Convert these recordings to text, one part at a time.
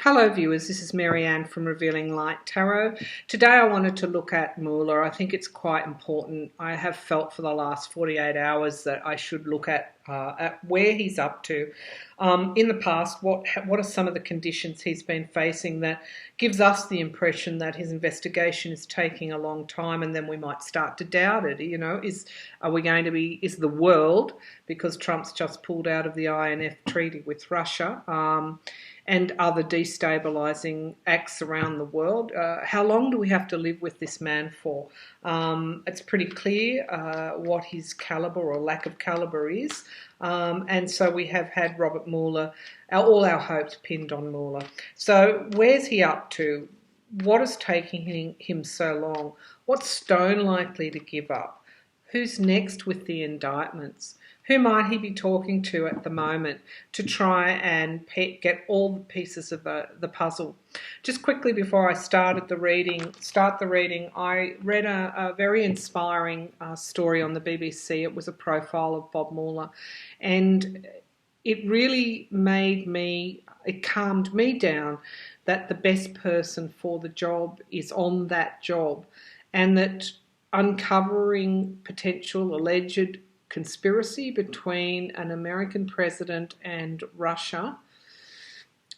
Hello viewers, this is Marianne from Revealing Light Tarot. Today I wanted to look at Mueller. I think it's quite important. I have felt for the last 48 hours that I should look at where he's up to. In the past, what are some of the conditions he's been facing that gives us the impression that his investigation is taking a long time, and then we might start to doubt it. You know, is the world, because Trump's just pulled out of the INF treaty with Russia, and other destabilising acts around the world. How long do we have to live with this man for? It's pretty clear what his calibre or lack of calibre is. And so we have had Robert Mueller, all our hopes pinned on Mueller. So where's he up to? What is taking him so long? What's Stone likely to give up? Who's next with the indictments? Who might he be talking to at the moment to try and get all the pieces of the puzzle? Just quickly before I start the reading, I read a very inspiring story on the BBC. It was a profile of Bob Mueller, and it really calmed me down that the best person for the job is on that job, and that uncovering potential alleged conspiracy between an American president and Russia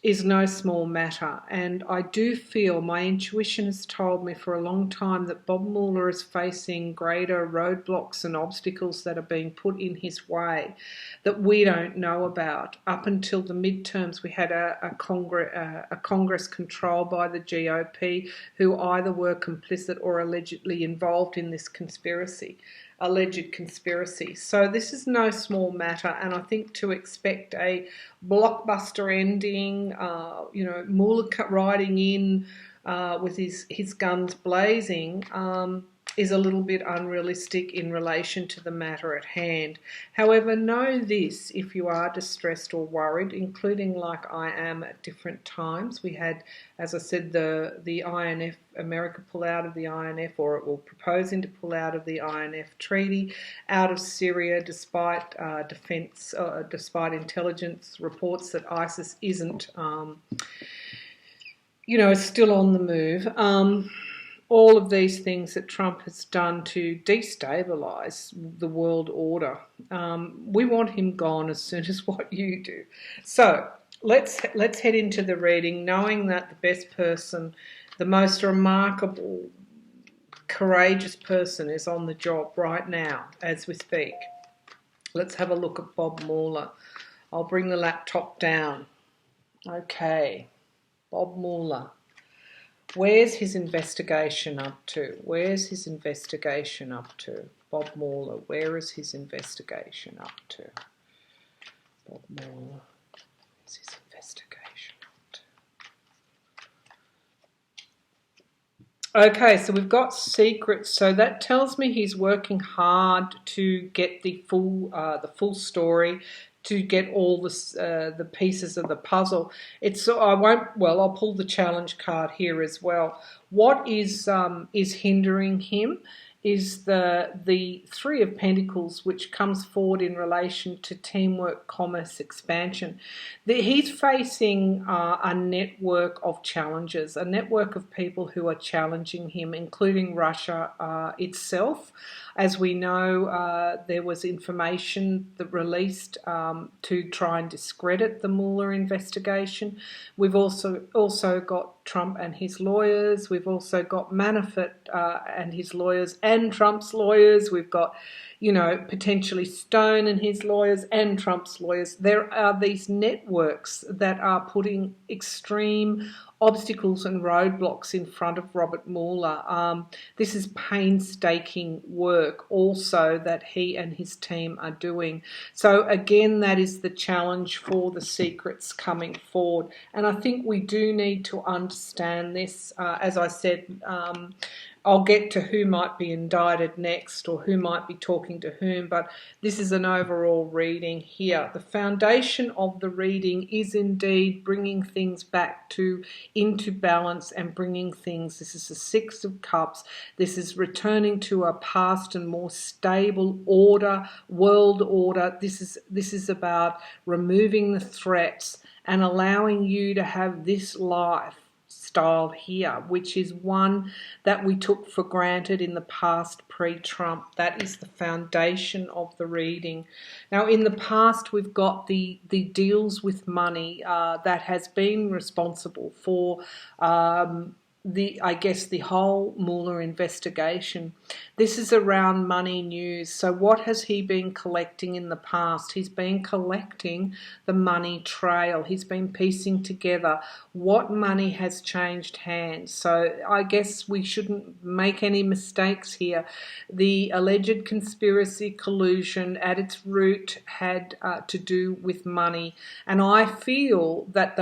is no small matter. And I do feel, my intuition has told me for a long time, that Bob Mueller is facing greater roadblocks and obstacles that are being put in his way that we don't know about. Up until the midterms, we had a Congress controlled by the GOP, who either were complicit or allegedly involved in this alleged conspiracy. So this is no small matter, and I think to expect a blockbuster ending, Mueller riding in with his guns blazing, is a little bit unrealistic in relation to the matter at hand. However, know this: if you are distressed or worried, including like I am at different times, we had, as I said, the INF, America pull out of the INF, or it will proposing to pull out of the INF treaty, out of Syria, despite despite intelligence reports that ISIS isn't, is still on the move. All of these things that Trump has done to destabilise the world order. We want him gone as soon as what you do. So let's head into the reading, knowing that the best person, the most remarkable, courageous person is on the job right now as we speak. Let's have a look at Bob Mueller. I'll bring the laptop down. Okay, Bob Mueller. Where's his investigation up to? Where's his investigation up to? Bob Mueller, where is his investigation up to? Bob Mueller, where's his investigation up to? Okay, so we've got secrets. So that tells me he's working hard to get the full story, to get all the pieces of the puzzle. I'll pull the challenge card here as well. What is hindering him is the Three of Pentacles, which comes forward in relation to teamwork, commerce, expansion. He's facing a network of challenges, a network of people who are challenging him, including Russia itself. As we know, there was information that released to try and discredit the Mueller investigation. We've also got Trump and his lawyers. We've also got Manafort and his lawyers and Trump's lawyers. We've got, potentially Stone and his lawyers and Trump's lawyers. There are these networks that are putting extreme obstacles and roadblocks in front of Robert Mueller. This is painstaking work also that he and his team are doing. So again, that is the challenge for the secrets coming forward. And I think we do need to understand this. As I said, I'll get to who might be indicted next or who might be talking to whom, but this is an overall reading here. The foundation of the reading is indeed bringing things back into balance and bringing things. This is the Six of Cups. This is returning to a past and more stable order, world order. This is about removing the threats and allowing you to have this lifestyle here, which is one that we took for granted in the past pre-Trump. That is the foundation of the reading. Now, in the past, we've got the deals with money that has been responsible for the whole Mueller investigation. This is around money news. So what has he been collecting in the past? He's been collecting the money trail. He's been piecing together what money has changed hands. So I guess we shouldn't make any mistakes here. The alleged conspiracy collusion at its root had to do with money. And I feel that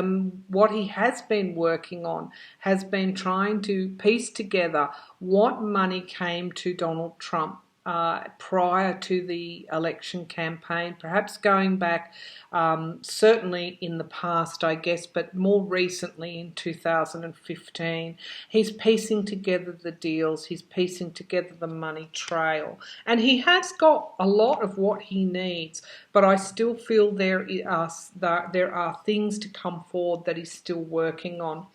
what he has been working on has been trying to piece together what money came to Donald Trump prior to the election campaign, perhaps going back certainly in the past, I guess, but more recently in 2015. He's piecing together the deals, he's piecing together the money trail, and he has got a lot of what he needs, but I still feel there are things to come forward that he's still working on.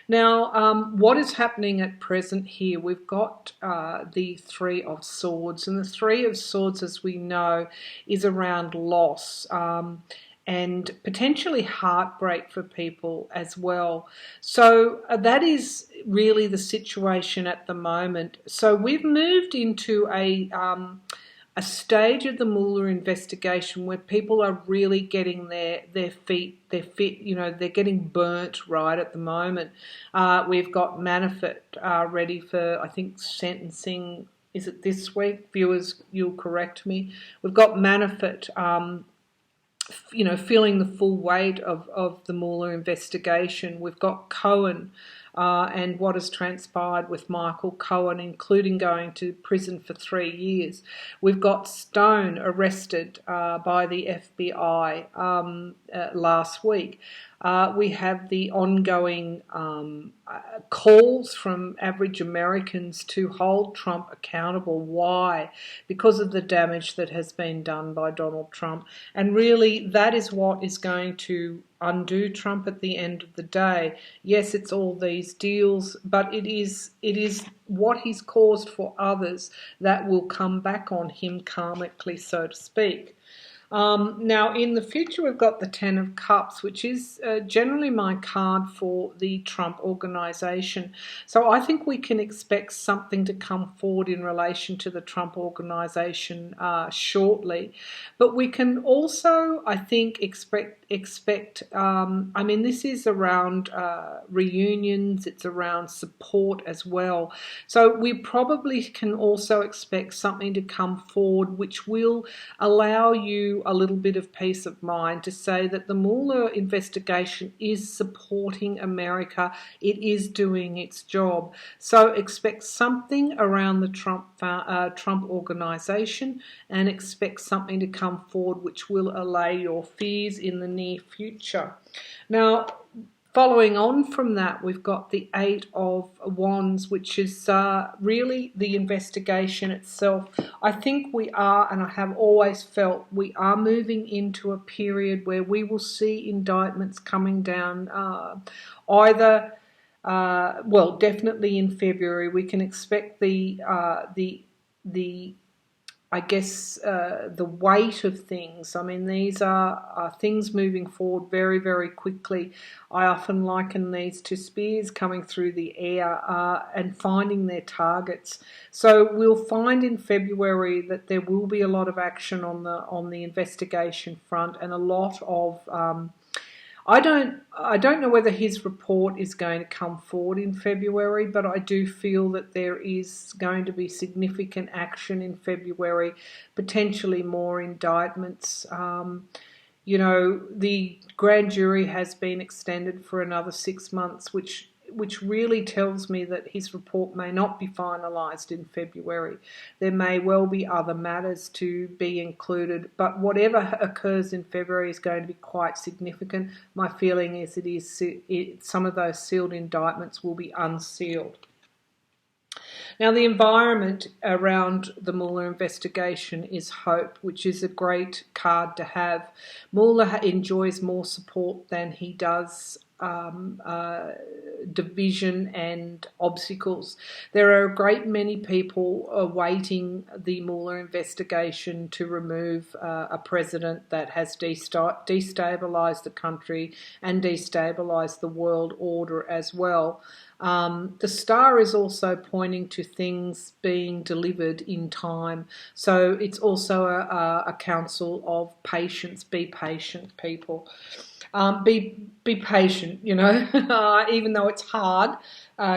Now, what is happening at present here? We've got the Three of Swords, and the Three of Swords, as we know, is around loss and potentially heartbreak for people as well. So that is really the situation at the moment. So we've moved into a stage of the Mueller investigation where people are really getting their feet, they're getting burnt right at the moment. We've got Manafort ready for, I think, sentencing. Is it this week? Viewers, you'll correct me. We've got Manafort, feeling the full weight of the Mueller investigation. We've got Cohen and what has transpired with Michael Cohen, including going to prison for 3 years. We've got Stone arrested by the FBI last week. We have the ongoing calls from average Americans to hold Trump accountable. Why? Because of the damage that has been done by Donald Trump. And really, that is what is going to undo Trump at the end of the day. Yes, it's all these deals, but it is what he's caused for others that will come back on him karmically, so to speak. Now, in the future, we've got the Ten of Cups, which is generally my card for the Trump organisation. So I think we can expect something to come forward in relation to the Trump organisation shortly. But we can also, I think, expect this is around reunions, it's around support as well. So we probably can also expect something to come forward which will allow you a little bit of peace of mind to say that the Mueller investigation is supporting America, it is doing its job. So expect something around the Trump organisation, and expect something to come forward which will allay your fears in the near future. Now, following on from that, we've got the Eight of Wands, which is really the investigation itself. I think we are, and I have always felt, we are moving into a period where we will see indictments coming down definitely in February. We can expect the weight of things. I mean, these are things moving forward very, very quickly. I often liken these to spears coming through the air and finding their targets. So we'll find in February that there will be a lot of action on the investigation front, and a lot of I don't know whether his report is going to come forward in February, but I do feel that there is going to be significant action in February, potentially more indictments. The grand jury has been extended for another 6 months, which which really tells me that his report may not be finalised in February. There may well be other matters to be included, but whatever occurs in February is going to be quite significant. My feeling is some of those sealed indictments will be unsealed. Now, the environment around the Mueller investigation is hope, which is a great card to have. Mueller enjoys more support than he does division and obstacles. There are a great many people awaiting the Mueller investigation to remove a president that has destabilised the country and destabilised the world order as well. The star is also pointing to things being delivered in time. So it's also a counsel of patience. Be patient, people. Be patient, even though it's hard.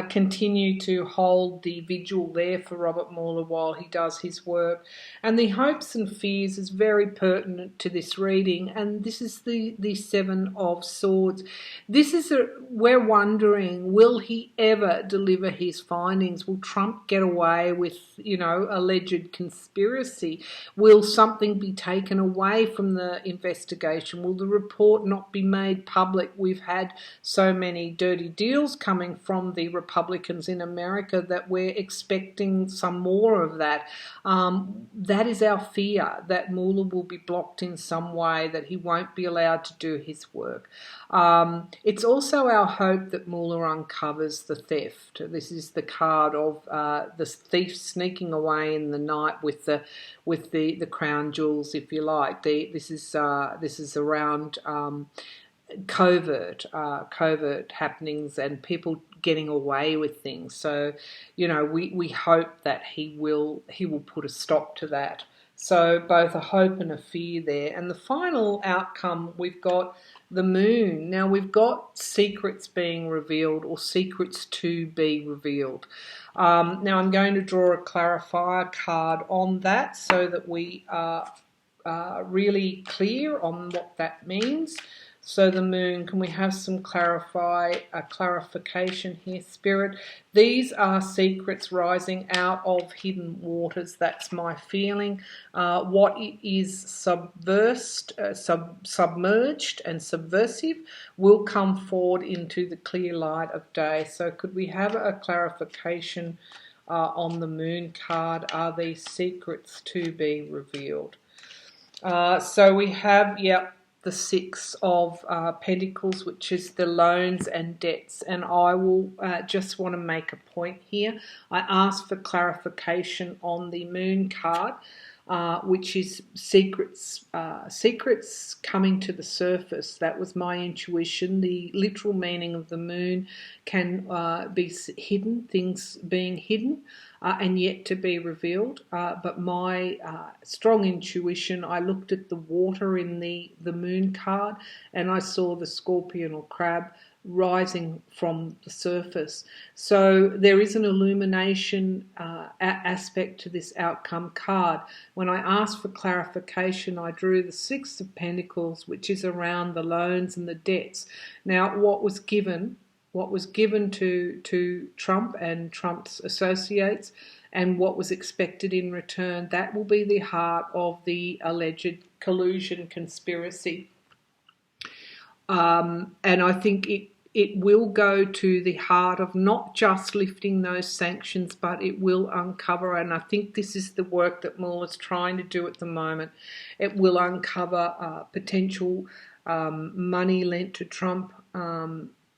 Continue to hold the vigil there for Robert Mueller while he does his work. And the hopes and fears is very pertinent to this reading. And this is the Seven of Swords. We're wondering, will he ever deliver his findings? Will Trump get away with, alleged conspiracy? Will something be taken away from the investigation? Will the report not be made public? We've had so many dirty deals coming from the Republicans in America that we're expecting some more of that. That is our fear, that Mueller will be blocked in some way, that he won't be allowed to do his work. It's also our hope that Mueller uncovers the theft. This is the card of the thief sneaking away in the night with the crown jewels, if you like. This is around covert happenings and people getting away with things. So, we hope that he will put a stop to that. So both a hope and a fear there. And the final outcome, we've got the moon. Now we've got secrets being revealed or secrets to be revealed. Now I'm going to draw a clarifier card on that so that we are really clear on what that means. So the moon, can we have some clarification here, Spirit? These are secrets rising out of hidden waters. That's my feeling. What is submerged and subversive will come forward into the clear light of day. So could we have a clarification on the moon card? Are these secrets to be revealed? So we have, the Six of Pentacles, which is the loans and debts. And I will just want to make a point here. I asked for clarification on the moon card, which is secrets coming to the surface. That was my intuition. The literal meaning of the moon can be hidden, things being hidden and yet to be revealed. But my strong intuition, I looked at the water in the moon card and I saw the scorpion or crab rising from the surface. So there is an illumination aspect to this outcome card. When I asked for clarification, I drew the Six of Pentacles, which is around the loans and the debts. Now, what was given to Trump and Trump's associates and what was expected in return, that will be the heart of the alleged collusion conspiracy. And I think it will go to the heart of not just lifting those sanctions, but it will uncover, and I think this is the work that Mueller's trying to do at the moment, it will uncover potential money lent to Trump.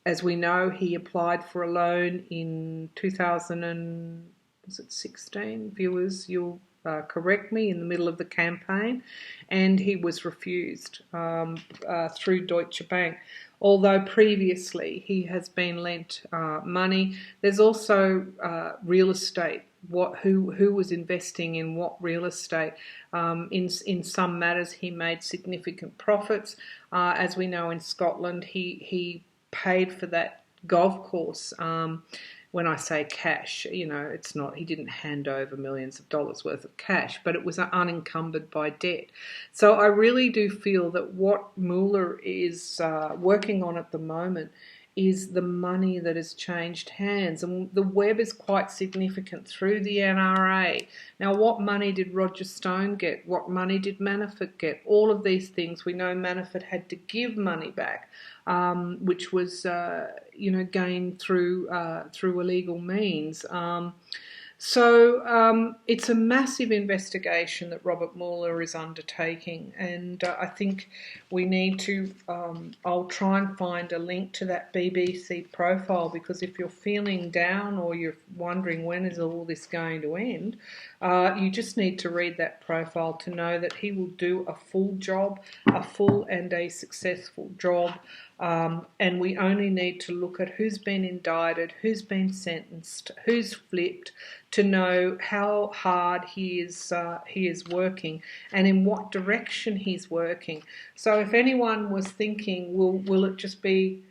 As we know, he applied for a loan in 2016, viewers, you'll correct me, in the middle of the campaign, and he was refused through Deutsche Bank. Although previously he has been lent money. There's also real estate. Who was investing in what real estate? In some matters, he made significant profits. As we know, in Scotland, he paid for that golf course. When I say cash, it's not, he didn't hand over millions of dollars worth of cash, but it was unencumbered by debt. So I really do feel that what Mueller is working on at the moment is the money that has changed hands. And the web is quite significant through the NRA. Now, what money did Roger Stone get? What money did Manafort get? All of these things, we know Manafort had to give money back, which was, gained through illegal means. So it's a massive investigation that Robert Mueller is undertaking, and I think we need to, I'll try and find a link to that BBC profile, because if you're feeling down or you're wondering when is all this going to end, you just need to read that profile to know that he will do a full job, a full and a successful job. And we only need to look at who's been indicted, who's been sentenced, who's flipped, to know how hard he is working and in what direction he's working. So if anyone was thinking, will it just be,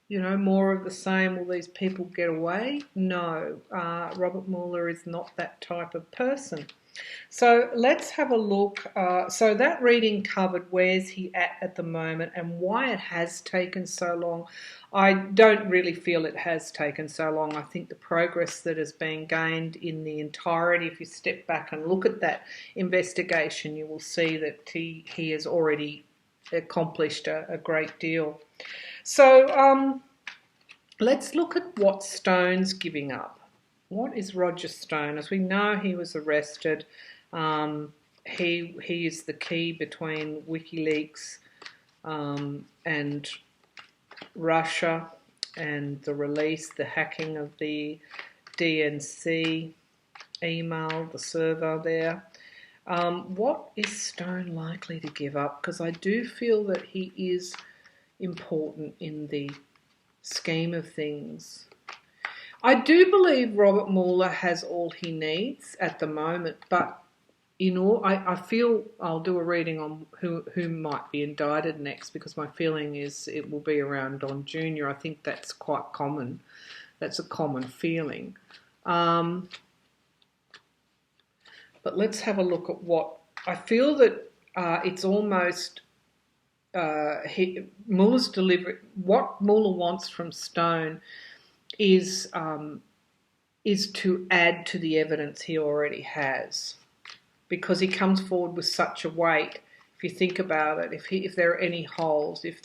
more of the same? Will these people get away? No, Robert Mueller is not that type of person. So let's have a look. So that reading covered where's he at the moment and why it has taken so long. I don't really feel it has taken so long. I think the progress that has been gained in the entirety, if you step back and look at that investigation, you will see that he has already accomplished a great deal. So let's look at what Stone's giving up. What is Roger Stone? As we know, he was arrested. He is the key between WikiLeaks and Russia, and the release, the hacking of the DNC email, the server there. What is Stone likely to give up? Because I do feel that he is important in the scheme of things. I do believe Robert Mueller has all he needs at the moment, but I feel I'll do a reading on who might be indicted next, because my feeling is it will be around Don Jr. I think that's quite common. That's a common feeling. But let's have a look at what I feel that it's almost Mueller's delivery. What Mueller wants from Stone is to add to the evidence he already has, because he comes forward with such a weight. If you think about it, if there are any holes, if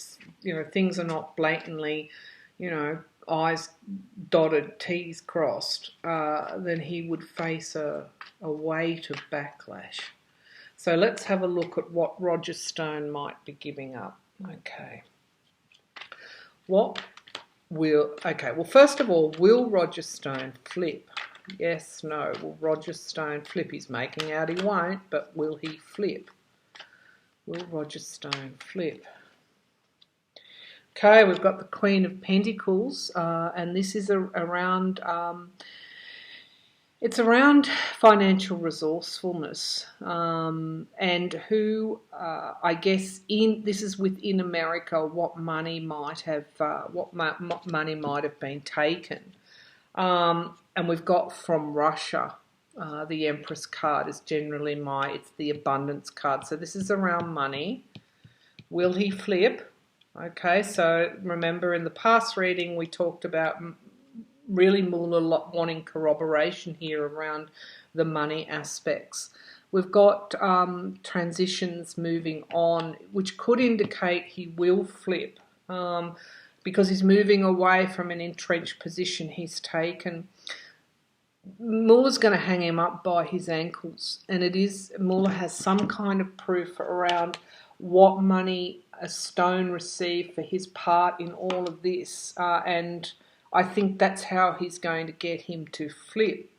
things are not blatantly, I's dotted, T's crossed, then he would face a weight of backlash. So let's have a look at what Roger Stone might be giving up. Okay. Well, first of all, will Roger Stone flip? Yes, no. Will Roger Stone flip? He's making out he won't, but will he flip? Will Roger Stone flip? Okay, we've got the Queen of Pentacles, and this is around... it's around financial resourcefulness, and who, I guess, this is within America, what money might have been taken, and we've got from Russia. The Empress card is generally it's the abundance card. So this is around money. Will he flip? Okay, so remember in the past reading we talked about really Mueller wanting corroboration here around the money aspects. We've got transitions moving on, which could indicate he will flip, because he's moving away from an entrenched position he's taken. Mueller's going to hang him up by his ankles, and Mueller has some kind of proof around what money a Stone received for his part in all of this, and I think that's how he's going to get him to flip.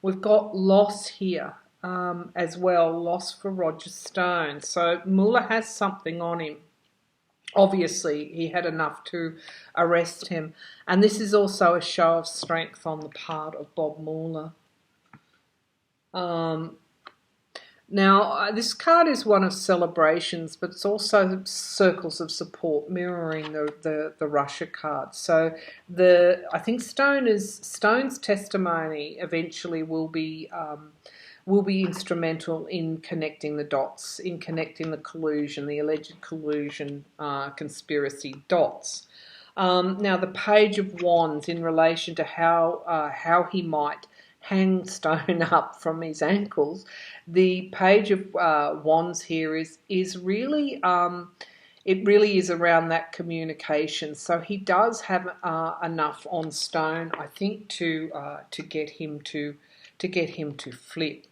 We've got loss here as well, loss for Roger Stone. So Mueller has something on him. Obviously, he had enough to arrest him. And this is also a show of strength on the part of Bob Mueller. Now, this card is one of celebrations, but it's also circles of support, mirroring the Russia card. So I think Stone's testimony eventually will be instrumental in connecting the dots, in connecting the collusion, the alleged collusion, conspiracy dots. Now, the Page of Wands in relation to how he might hang Stone up from his ankles. The Page of Wands here is really it really is around that communication. So he does have enough on Stone, I think, to get him to flip.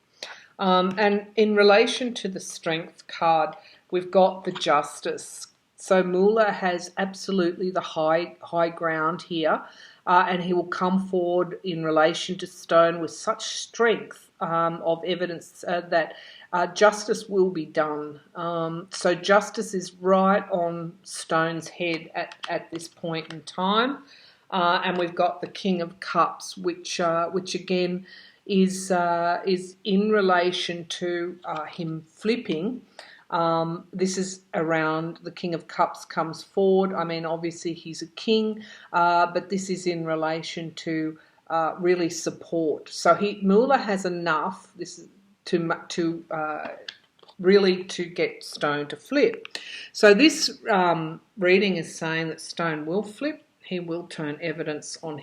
And in relation to the Strength card, we've got the Justice. So Mueller has absolutely the high ground here, and he will come forward in relation to Stone with such strength of evidence that justice will be done. So justice is right on Stone's head at this point in time, and we've got the King of Cups, which again is in relation to him flipping. This is around the King of Cups comes forward. I mean, obviously he's a king, but this is in relation to really support. So Mueller has enough to really to get Stone to flip. So this reading is saying that Stone will flip. He will turn evidence on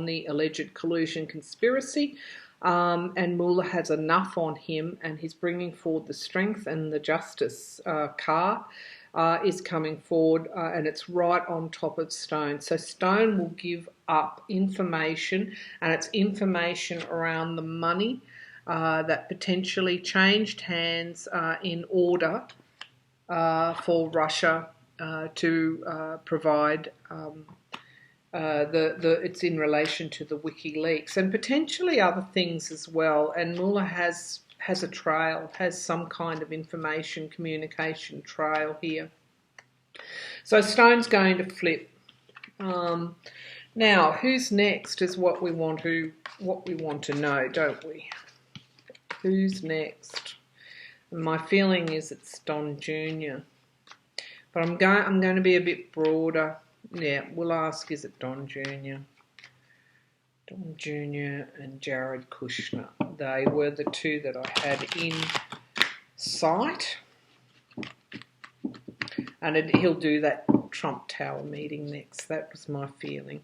the alleged collusion conspiracy. And Mueller has enough on him, and he's bringing forward the Strength, and the Justice card is coming forward, and it's right on top of Stone. So Stone will give up information, and it's information around the money that potentially changed hands in order for Russia to provide. It's in relation to the WikiLeaks and potentially other things as well. And Mueller has a trail, has some kind of information communication trail here. So Stone's going to flip. Now, who's next is what we want to know, don't we? Who's next? And my feeling is it's Don Jr. But I'm going to be a bit broader. Yeah, we'll ask, is it Don Jr.? Don Jr. and Jared Kushner. They were the two that I had in sight. And he'll do that Trump Tower meeting next. That was my feeling.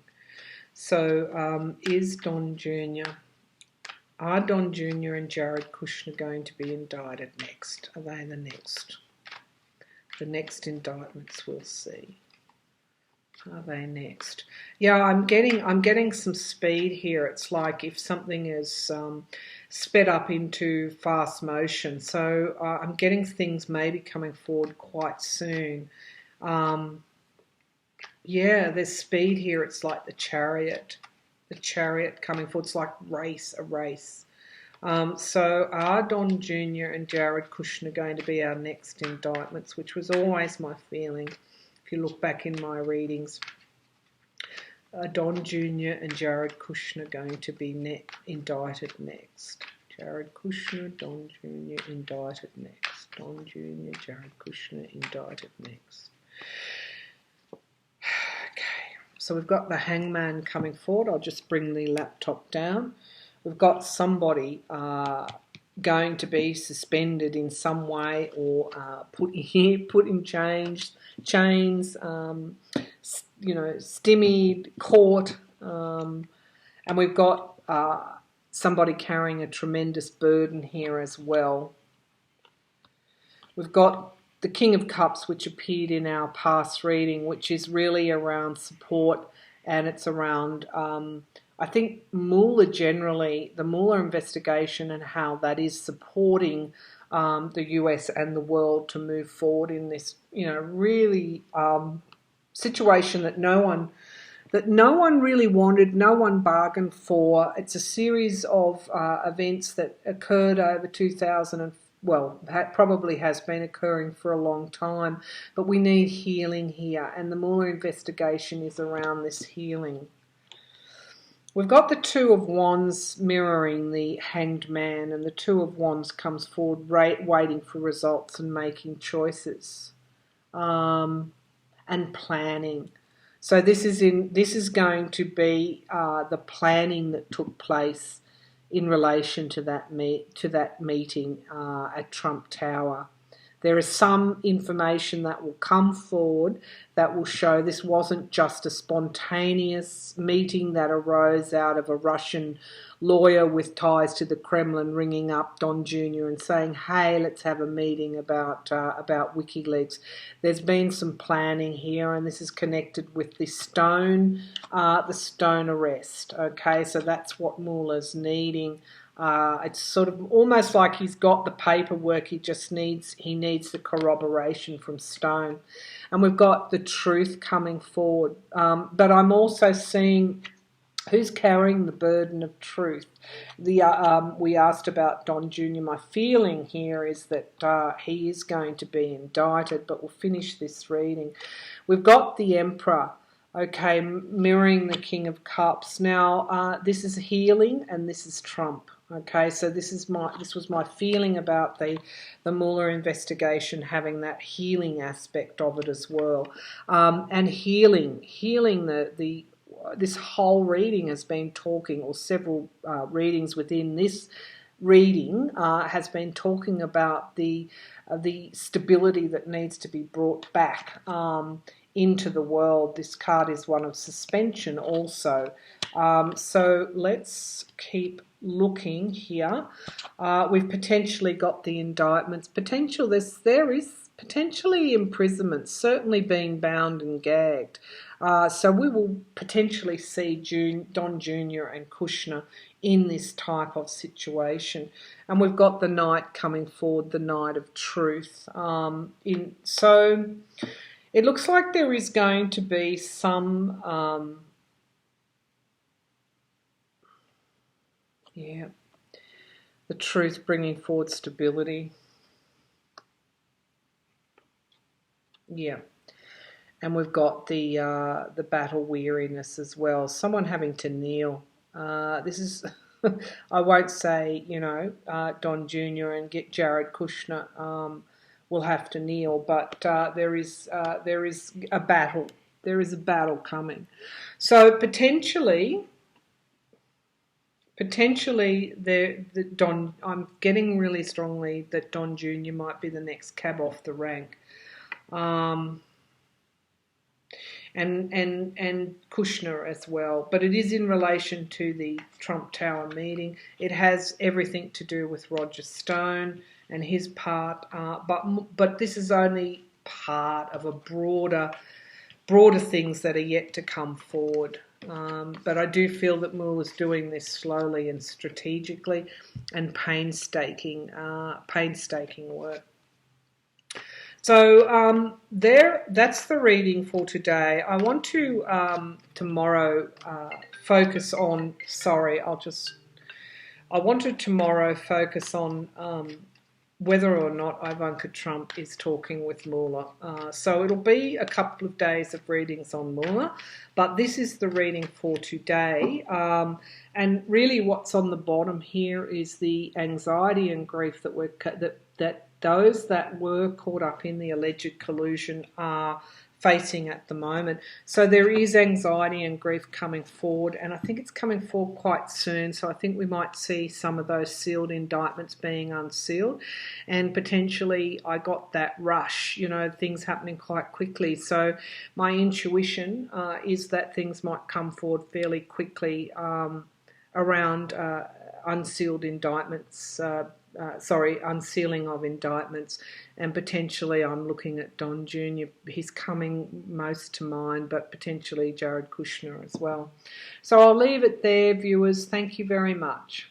So is Don Jr. Are Don Jr. and Jared Kushner going to be indicted next? Are they the next? The next indictments we'll see. Are they next? Yeah, I'm getting some speed here. It's like if something is sped up into fast motion. So I'm getting things maybe coming forward quite soon. Yeah, there's speed here. It's like the chariot coming forward. It's like a race. So are Don Jr. and Jared Kushner going to be our next indictments, which was always my feeling. If you look back in my readings, Don Jr. and Jared Kushner going to be indicted next. Jared Kushner, Don Jr. indicted next. Don Jr., Jared Kushner indicted next. Okay, so we've got the Hangman coming forward. I'll just bring the laptop down. We've got somebody going to be suspended in some way or put in chains, stymied, caught, and we've got somebody carrying a tremendous burden here as well. We've got the King of Cups, which appeared in our past reading, which is really around support, and it's around I think Mueller generally, the Mueller investigation and how that is supporting the US and the world to move forward in this, really situation that no one really wanted, no one bargained for. It's a series of events that occurred over 2000 that probably has been occurring for a long time, but we need healing here, and the Mueller investigation is around this healing. We've got the Two of Wands mirroring the Hanged Man, and the Two of Wands comes forward waiting for results and making choices and planning. So this is going to be the planning that took place in relation to that meeting at Trump Tower. There is some information that will come forward that will show this wasn't just a spontaneous meeting that arose out of a Russian lawyer with ties to the Kremlin ringing up Don Jr. and saying, hey, let's have a meeting about WikiLeaks. There's been some planning here, and this is connected with the Stone arrest. Okay, so that's what Mueller's needing. It's sort of almost like he's got the paperwork, he needs the corroboration from Stone. And we've got the truth coming forward. But I'm also seeing who's carrying the burden of truth. We asked about Don Jr. My feeling here is that he is going to be indicted, but we'll finish this reading. We've got the Emperor, okay, mirroring the King of Cups. Now, this is healing and this is Trump. Okay, so this was my feeling about the Mueller investigation having that healing aspect of it as well, and healing this whole reading has been talking, or several readings within this reading has been talking about the stability that needs to be brought back into the world. This card is one of suspension also. So let's keep looking here. We've potentially got the indictments. There is potentially imprisonment, certainly being bound and gagged. So we will potentially see Don Jr. and Kushner in this type of situation. And we've got the Knight coming forward, the Knight of Truth. So it looks like there is going to be some... the truth bringing forward stability. Yeah. And we've got the battle weariness as well. Someone having to kneel. This is, I won't say, Don Jr. and get Jared Kushner will have to kneel, but there is a battle. There is a battle coming. So potentially, I'm getting really strongly that Don Jr. might be the next cab off the rank. And Kushner as well, but it is in relation to the Trump Tower meeting. It has everything to do with Roger Stone and his part, but this is only part of a broader things that are yet to come forward. But I do feel that Mueller's doing this slowly and strategically and painstaking work. So that's the reading for today. I want to tomorrow focus on. I wanted tomorrow focus on whether or not Ivanka Trump is talking with Mueller. So it'll be a couple of days of readings on Mueller, but this is the reading for today. And really, what's on the bottom here is the anxiety and grief that those that were caught up in the alleged collusion are facing at the moment. So there is anxiety and grief coming forward, and I think it's coming forward quite soon. So I think we might see some of those sealed indictments being unsealed, and potentially I got that rush, things happening quite quickly. So my intuition is that things might come forward fairly quickly around unsealed indictments, unsealing of indictments, and potentially I'm looking at Don Jr. He's coming most to mind, but potentially Jared Kushner as well. So I'll leave it there, viewers. Thank you very much.